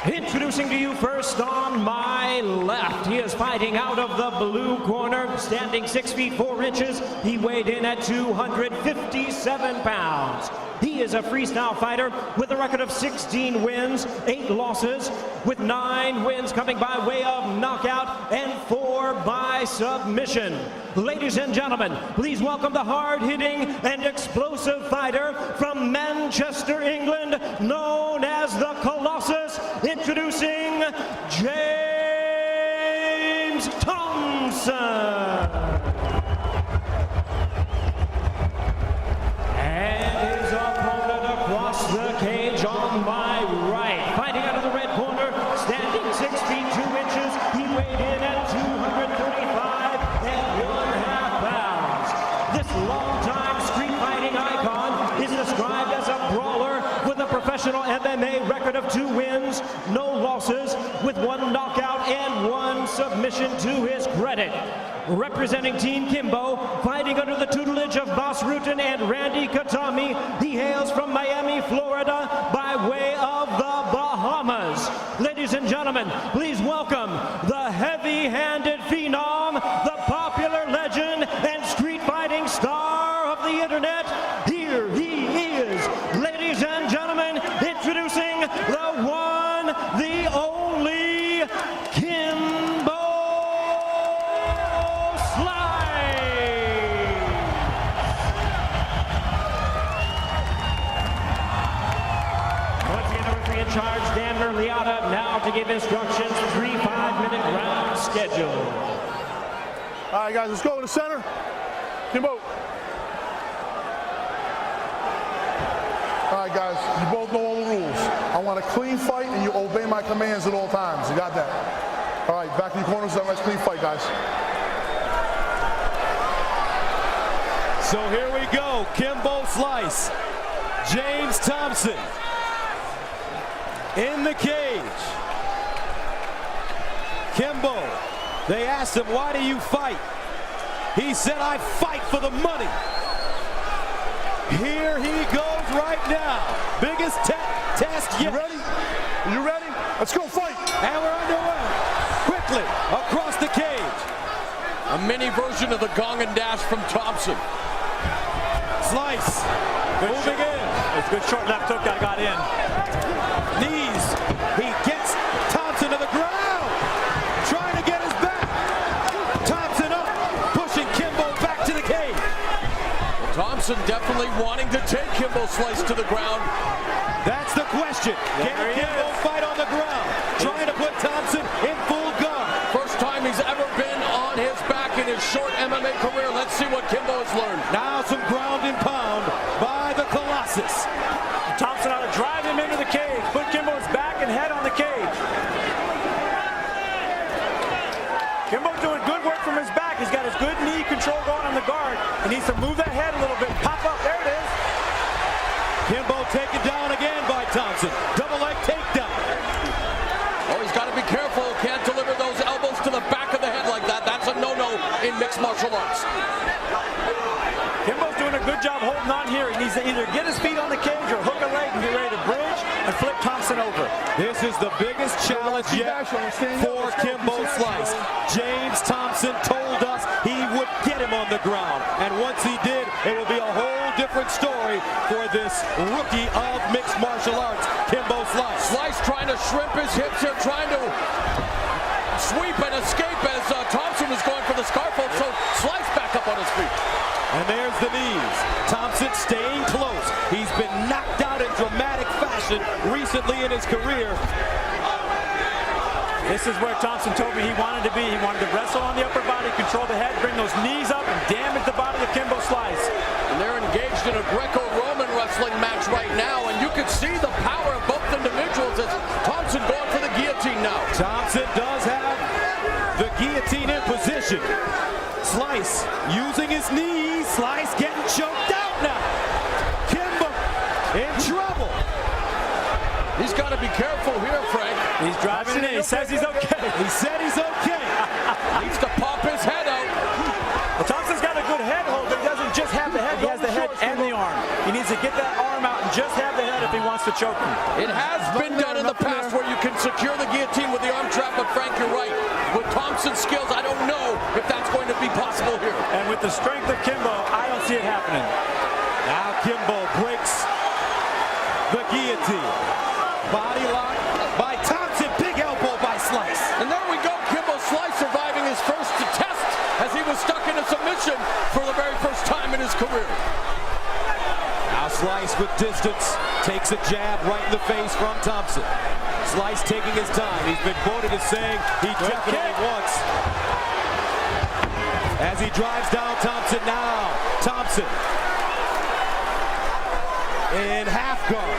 Introducing to you first on my left, he is fighting out of the blue corner, standing 6 feet 4 inches. He weighed in at 257 pounds. He is a freestyle fighter with a record of 16 wins, 8 losses, with 9 wins coming by way of knockout and 4 by submission. Ladies and gentlemen, please welcome the hard-hitting and explosive fighter from Manchester, England, known as the Colossus, introducing James Tompson. And his opponent across the cage on my right, fighting out of the red corner, standing 6 feet 2 inches. He weighed in at 235 1/2 pounds. This longtime street fighting icon is described as a brawler with a professional MMA record of 2 wins, no losses, with 1 knockout and 1 submission to his credit. Representing Team Kimbo, fighting under the tutelage of Boss Rutan and Randy Katami, he hails from Miami, Florida, by way of the Bahamas. Ladies and gentlemen, please welcome the heavy-handed phenom, the popular legend and street fighting star of the internet. Here he is, ladies and gentlemen, introducing the one, the only, Kimbo. Charge Dan Merliata now to give instructions. 3 5-minute round schedule. All right, guys, let's go to the center. Kimbo. All right, guys, you both know all the rules. I want a clean fight, and you obey my commands at all times. You got that? All right, back in the corners. Nice clean fight, guys. So here we go. Kimbo Slice. James Tompson in the cage. Kimbo, they asked him, why do you fight? He said, I fight for the money. Here he goes right now. Biggest test yet. You ready? You ready? Let's go fight. And we're underway. Quickly across the cage. A mini version of the gong and dash from Tompson. Slice. Moving in. It's a good short left hook that got in. Knees. He gets Tompson to the ground. Trying to get his back. Tompson up. Pushing Kimbo back to the cage. Tompson definitely wanting to take Kimbo Slice to the ground. That's the question. Can Kimbo fight on the ground? Trying to put Tompson in full guard. First time he's ever been on his back in his short MMA career. Let's see what Kimbo has learned. Now some ground and pound by the Colossus. Tompson ought to drive him into the cage. Put Kimbo's back and head on the cage. Kimbo's doing good work from his back. He's got his good knee control going on the guard. He needs to move that head a little bit. Pop up. There it is. Kimbo taken down again by Tompson. Double leg takedown. Oh, he's got to be careful. Can't deliver those elbows to the back of the head like that. That's a no-no in mixed martial arts. Kimbo's doing a good job holding on here. He needs to either get his feet on the cage or hook a leg and get ready to bridge and flip Tompson over. This is the biggest challenge yet for Kimbo Slice. James Tompson told us he would get him on the ground. And once he did, it will be a whole different story for this rookie of mixed martial arts, Kimbo Slice. Slice trying to shrimp his hips here, trying to sweep and escape as Tompson was going for the scarf hold. So Slice back up on his feet. And there's the knees. Tompson staying close. He's been knocked out in dramatic fashion recently in his career. This is where Tompson told me he wanted to be. He wanted to wrestle on the upper body, control the head, bring those knees up, and damage the body of Kimbo Slice. And they're engaged in a Greco-Roman wrestling match right now, and you can see the power of both individuals as Tompson going for the guillotine now. Tompson does have the guillotine in position. Slice using his knees. Slice getting choked out now. Kimbo in trouble. He's got to be careful here, Frank. He's driving in. He says he's okay. He said he's okay. Needs to pop his head out. Well, Tompson's got a good head hold, but he doesn't just have the head. He has the head and the arm. He needs to get that arm out and just have the head if he wants to choke him. It has been done in the past where you can secure the guillotine with the arm trap, but Frank, you're right. With Tompson's skills, I don't know if that's going to be possible here. And with the strength of Kimbo, I don't see it happening. Now Kimbo breaks the guillotine. Body lock by Tompson. Big elbow by Slice. And there we go. Kimbo Slice surviving his first test as he was stuck in a submission for the very first time in his career. Now Slice with distance takes a jab right in the face from Tompson. Slice taking his time. He's been quoted as saying he definitely wants. As he drives down Tompson now. Tompson in half guard.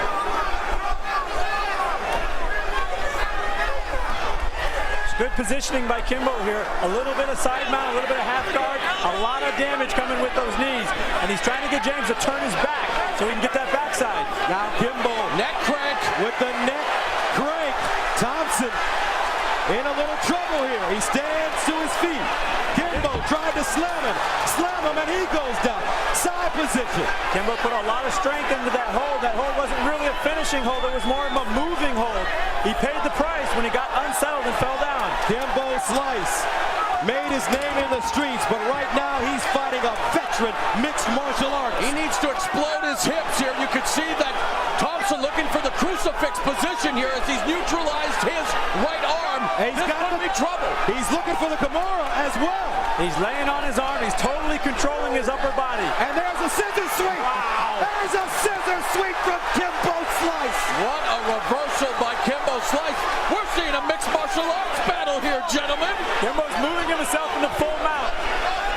Good positioning by Kimbo here. A little bit of side mount, a little bit of half guard. A lot of damage coming with those knees. And he's trying to get James to turn his back so he can get that backside. Now Kimbo Neck crank. with the neck crank. Tompson in a little trouble here. He stands to his feet. Kimbo tried to slam him, and he goes down. Side position. Kimbo put a lot of strength into that hold. That hold wasn't really a finishing hold. It was more of a moving hold. He paid the price when he got unsettled and fell down. Kimbo Slice made his name in the streets, but right now he's fighting a veteran mixed martial artist. He needs to explode his hips here. You can see that Tompson looking for the crucifix position here as he's neutralized his right arm. He's This got could be trouble. He's looking for the Kimura as well. He's laying on his arm. He's totally controlling his upper body. And there's a scissor sweep. Wow. There's a scissor sweep from Kimbo Slice. What a reversal by Kimbo Slice. We're seeing a mixed martial arts battle here, gentlemen. Kimbo's moving himself into full mount.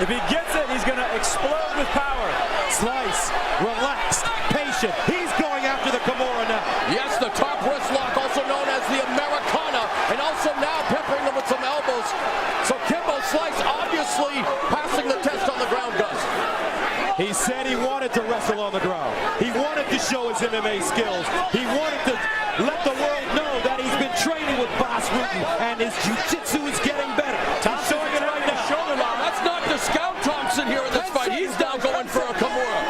If he gets it, he's going to explode with power. Slice, relaxed, patient. He's going after the Kimura now. Yes, the top wrist lock, also known as the Americana, and also now peppering them with some elbows. So Kimbo Slice obviously passing the test on the ground, Gus. He said he wanted to wrestle on the ground. He wanted to show his MMA skills. He wanted to let the world know that he's been training with Boss Rutan and his jiu-jitsu is getting better. He's showing it right now. Shoulder lock. Let's not discount Tompson here in this fight. He's now going for a Kimura.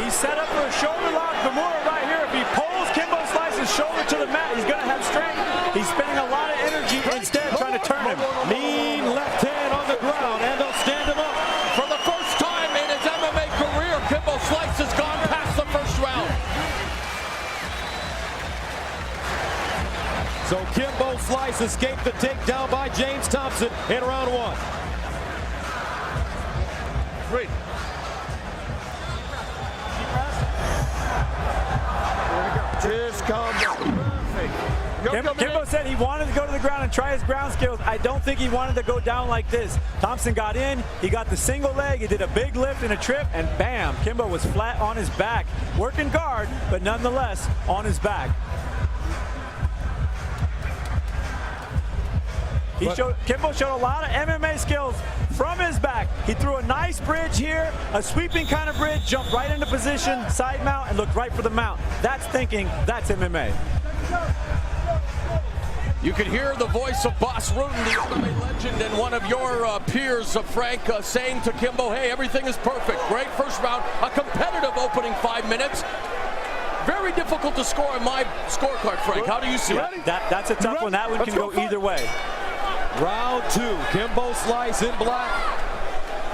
He's set up for a shoulder lock. Kimura right here. If he pulls Kimbo Slice's shoulder to the mat, he's going to have strength. He's spending a lot of energy instead trying to turn him. Mean left hand on the ground, and they'll stand him up. For the first time in his MMA career, Kimbo Slice has gone past the first round. So Kimbo Slice escaped the takedown by James Tompson in round one. Great. Just calm down. Kimbo said he wanted to go to the ground and try his ground skills. I don't think he wanted to go down like this. Tompson got in, he got the single leg, he did a big lift and a trip, and bam, Kimbo was flat on his back. Working guard, but nonetheless on his back. Kimbo showed a lot of MMA skills from his back. He threw a nice bridge here, a sweeping kind of bridge, jumped right into position, side mount, and looked right for the mount. That's thinking, that's MMA. You can hear the voice of Boss Rutan, the MMA legend, and one of your peers, Frank, saying to Kimbo, hey, everything is perfect. Great first round, a competitive opening 5 minutes. Very difficult to score on my scorecard, Frank. How do you see it? That's a tough one. That one can go either way. Round two, Kimbo Slice in black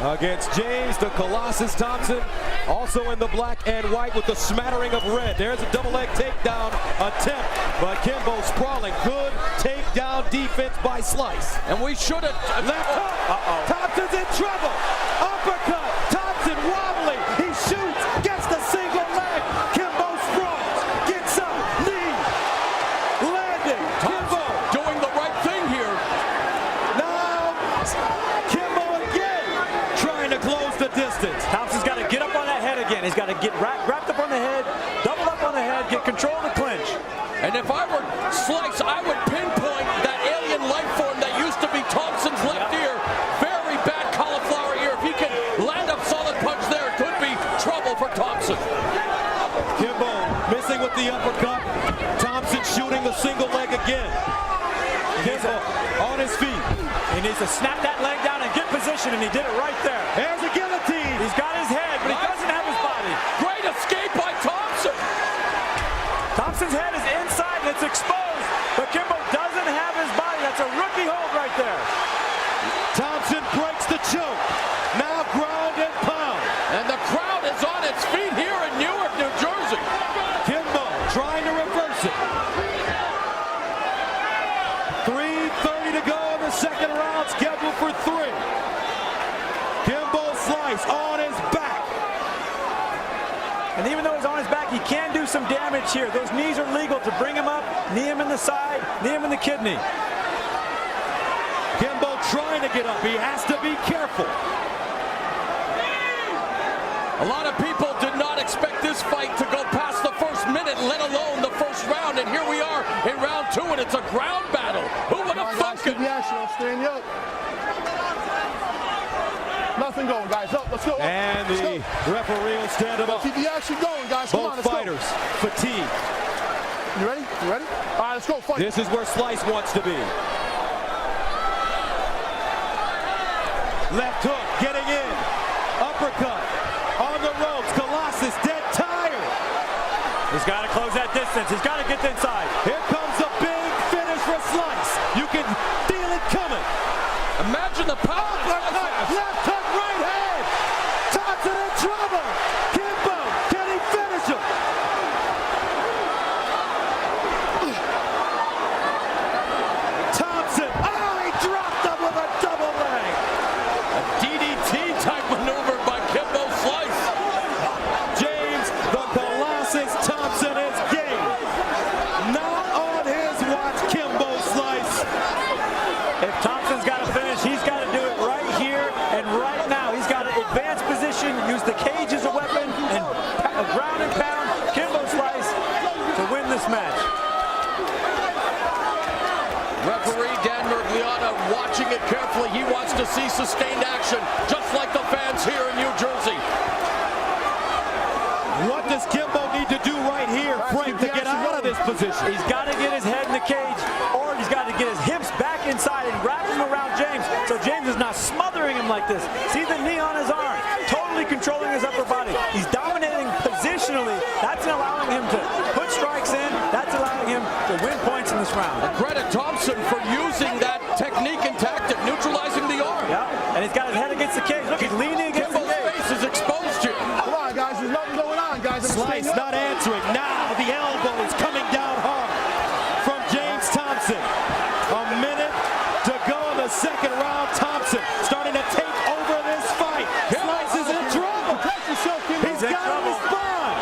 against James the Colossus Tompson, also in the black and white with the smattering of red. There's a double leg takedown attempt, but Kimbo sprawling. Good takedown defense by Slice. And we should have... Left hook. Thompson's in trouble. Uppercut. Tompson wobbling. He shoots. Gets the single leg. Kimbo sprawls. Gets up. Knee. Landing. Kimbo doing the right thing here. Now Kimbo again trying to close the distance. Thompson's got to get up on that head again. He's got to get wrapped up on the head, double up on the head, get control of the clinch. And if I were Slice, I would pinpoint that alien life form that used to be Thompson's left ear. Very bad cauliflower ear. If he can land a solid punch there, it could be trouble for Tompson. Kimbo missing with the uppercut. Tompson shooting the single leg again. Kimbo on his feet. He needs to snap that leg down and get position, and he did it right there. There's a guillotine. He's got his head, but he doesn't have his body. Great escape by Tompson. Thompson's head is inside and it's exposed, but Kimbo doesn't round scheduled for 3. Kimbo Slice on his back. And even though he's on his back, he can do some damage here. Those knees are legal to bring him up, knee him in the side, knee him in the kidney. Kimbo trying to get up. He has to be careful. A lot of people did not expect this fight to go past the first minute, let alone the first round. And here we are in round 2, and it's a ground battle. Who would have thunk it? Stand up. Nothing going, guys. Up. Let's go. And the referee will stand him up. Keep the action going, guys. Come on, Both let's fighters go. fatigue. You ready? You ready? All right, let's go. Fight. This is where Slice wants to be. Left hook, getting in. Uppercut. On the ropes. Colossus dead tired. He's got to close that distance. He's got to get inside. Here comes a big finish for Slice. You can feel it coming. Imagine the power. Left hook, right hand. Tompson in trouble. Kimbo, can he finish him? Tompson, oh, he dropped him with a double leg. DDT type maneuver by Kimbo Slice. James, the Colossus Tompson is game. Not on his watch, Kimbo Slice. If Thompson's got to finish, he's got to do it right here and right now. He's got to advance position, use the cage as a weapon, and ground and pound Kimbo Slice to win this match. Referee Dan Mergliana watching it carefully. He wants to see sustained action, just like the fans here in New Jersey. What does Kimbo need to do right here, Frank, to get out of this position? He's got to get his head in the cage, or he's got to get his hips back inside and wrap him around James, so James is not smothering him like this. See the knee on his arm, totally controlling his upper body. He's dominating positionally. That's allowing him to put strikes in. That's allowing him to win points in this round. Credit Tompson for using that technique and tactic, neutralizing the arm. Yeah, and he's got his head against the cage. Look, he's leaning against the Kimbo's cage. face is exposed here. Come on, guys. There's nothing going on, guys. Slice not answering. Now the elbow is coming down hard from James Tompson. A minute to go in the second round. Tompson starting to take over this fight. Slice is in trouble. He's got to respond.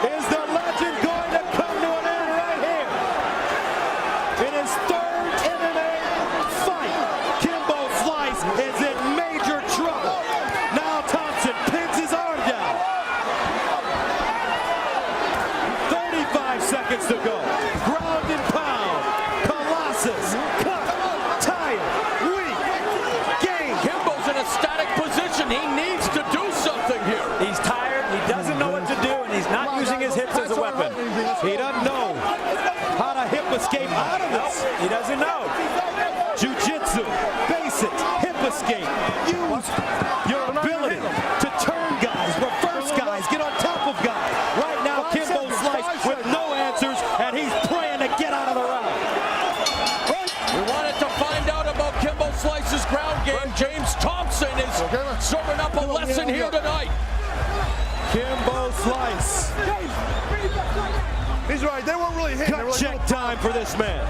Is the legend going to come to an end right here? In his third MMA fight, Kimbo Slice is in major trouble. Now Tompson pins his arm down. 35 seconds to go. Ground and pound. Colossus. Cut. Tired. Weak. Game. Kimbo's in a static position. He needs to do something here. He's tired. He doesn't know what to do, and he's not using his hips as a weapon. He doesn't know how to hip escape out of this. He doesn't know. Jiu-jitsu, basics, hip escape. Use your ability to turn guys, reverse guys, get on top of guys. Right now, Kimbo Slice with no answers, and he's praying to get out of the round. We wanted to find out about Kimbo Slice's ground game. James Tompson is serving up a lesson here tonight. Kimbo Slice. He's right. They weren't really hitting. Cut check time for this man.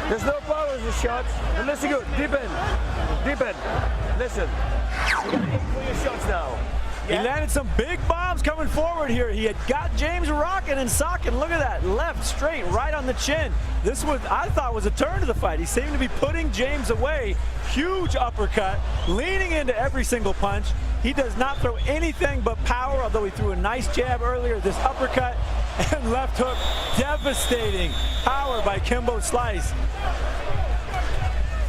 There's no power in the shots. And listen good. Deep in. Deep in. Listen. You gotta aim for your shots now. He landed some big bombs coming forward here. He had got James rocking and socking. Look at that. Left, straight, right on the chin. This was, I thought, was a turn to the fight. He seemed to be putting James away. Huge uppercut, leaning into every single punch. He does not throw anything but power, although he threw a nice jab earlier. This uppercut and left hook, devastating power by Kimbo Slice.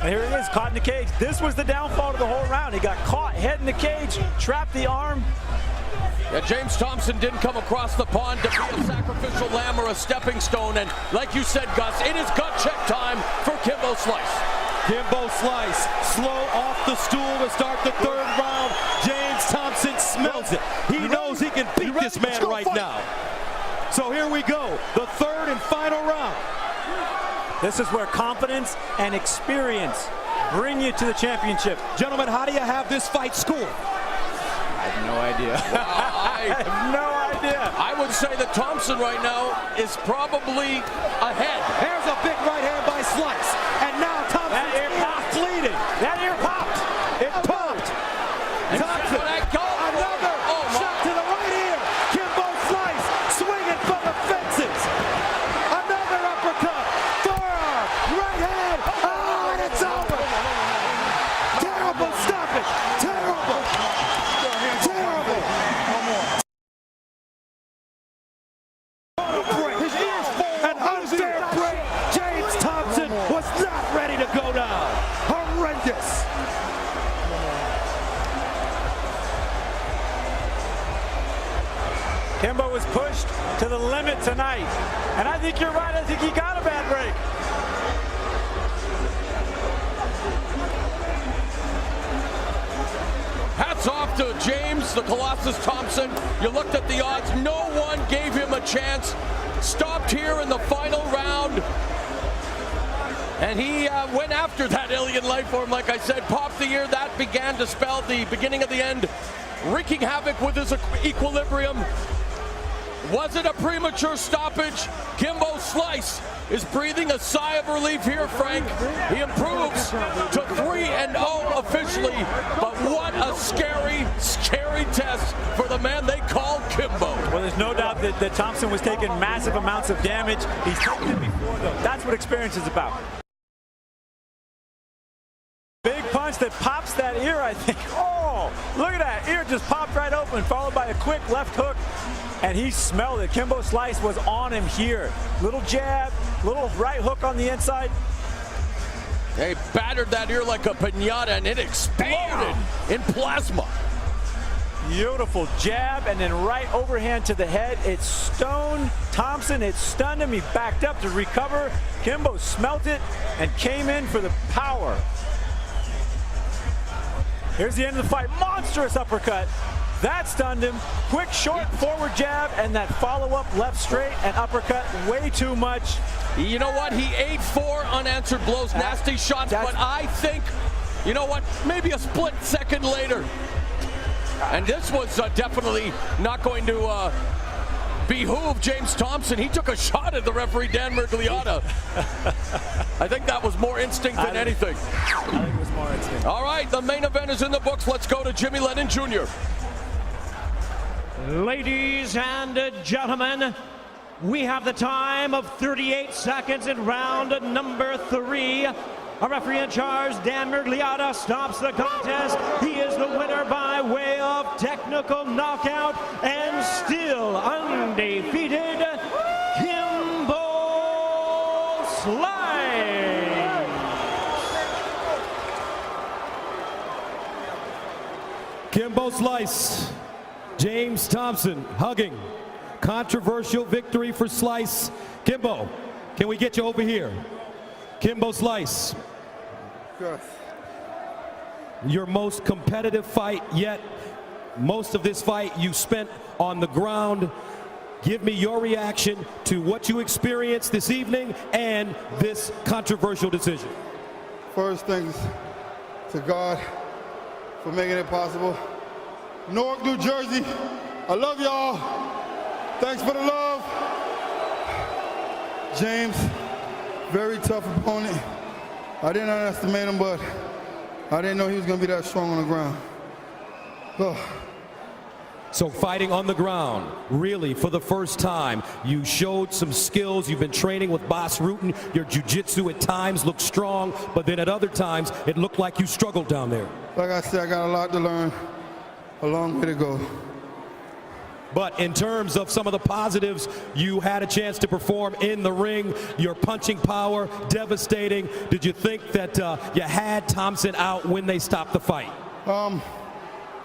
And here he is, caught in the cage. This was the downfall of the whole round. He got caught, head in the cage, trapped the arm. Yeah, James Tompson didn't come across the pond to be a sacrificial lamb or a stepping stone. And like you said, Gus, it is gut check time for Kimbo Slice. Kimbo Slice, slow off the stool to start the third round. James Tompson smells it. He knows he can beat this man right now. So here we go, the third and final round. This is where confidence and experience bring you to the championship. Gentlemen, how do you have this fight scored? I have no idea. I have no idea. I would say that Tompson right now is probably ahead. There's a big right hand by Slice. And now Tompson is bleeding. That ear popped. It popped. And Tompson. that goal. Another shot to the right ear. Kimbo Slice swinging from the fences. Another uppercut. Forearm. Right hand. Oh, and it's over. Terrible stoppage. Terrible. Terrible. An unfair break. James Tompson was not ready to go down. Horrendous. Kimbo was pushed to the limit tonight. And I think you're right. I think he got a bad break. Hats off to James, the Colossus Tompson. You looked at the odds. No one gave him a chance. Stopped here in the final round. And he went after that alien life form, like I said. Popped the ear. That began to spell the beginning of the end. Wreaking havoc with his equilibrium. Was it a premature stoppage? Kimbo Slice is breathing a sigh of relief here, Frank. He improves to 3-0 officially, but what a scary, scary test for the man they call Kimbo. Well, there's no doubt that Tompson was taking massive amounts of damage. He's taken it before, though. That's what experience is about. Big punch that pops that ear, I think. Oh, look at that. Ear just popped right open, followed by a quick left hook. And he smelled it. Kimbo Slice was on him here. Little jab, little right hook on the inside. They battered that ear like a piñata, and it exploded in plasma. Beautiful jab, and then right overhand to the head. It stoned Tompson. It stunned him. He backed up to recover. Kimbo smelt it and came in for the power. Here's the end of the fight. Monstrous uppercut. That stunned him. Quick, short, forward jab, and that follow-up left straight and uppercut. Way too much. You know what? He ate 4 unanswered blows, nasty shots, but I think, you know what? Maybe a split second later. And this was definitely not going to behoove James Tompson. He took a shot at the referee, Dan Mergliotta. I think that was more instinct than anything. I think it was more instinct. All right, the main event is in the books. Let's go to Jimmy Lennon Jr. Ladies and gentlemen, we have the time of 38 seconds in round number 3. Our referee in charge, Dan Mergliotta, stops the contest. He is the winner by way of technical knockout and still undefeated, Kimbo Slice. Kimbo Slice. James Tompson hugging. Controversial victory for Slice. Kimbo, can we get you over here? Kimbo Slice. Yes. Your most competitive fight yet. Most of this fight you spent on the ground. Give me your reaction to what you experienced this evening and this controversial decision. First things to God for making it possible. Newark, New Jersey, I love y'all. Thanks for the love. James, very tough opponent. I didn't underestimate him, but I didn't know he was going to be that strong on the ground. Oh. So fighting on the ground, really for the first time, you showed some skills. You've been training with Bas Rutten. Your jiu-jitsu at times looked strong, but then at other times it looked like you struggled down there. Like I said, I got a lot to learn. A long way to go. But in terms of some of the positives, you had a chance to perform in the ring. Your punching power, devastating. Did you think that you had Tompson out when they stopped the fight? I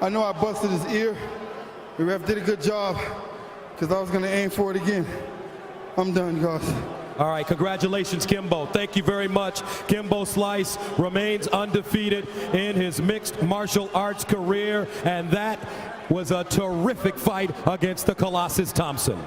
know I busted his ear. The ref did a good job because I was going to aim for it again. I'm done, guys. All right, congratulations, Kimbo. Thank you very much. Kimbo Slice remains undefeated in his mixed martial arts career, and that was a terrific fight against the Colossus Tompson.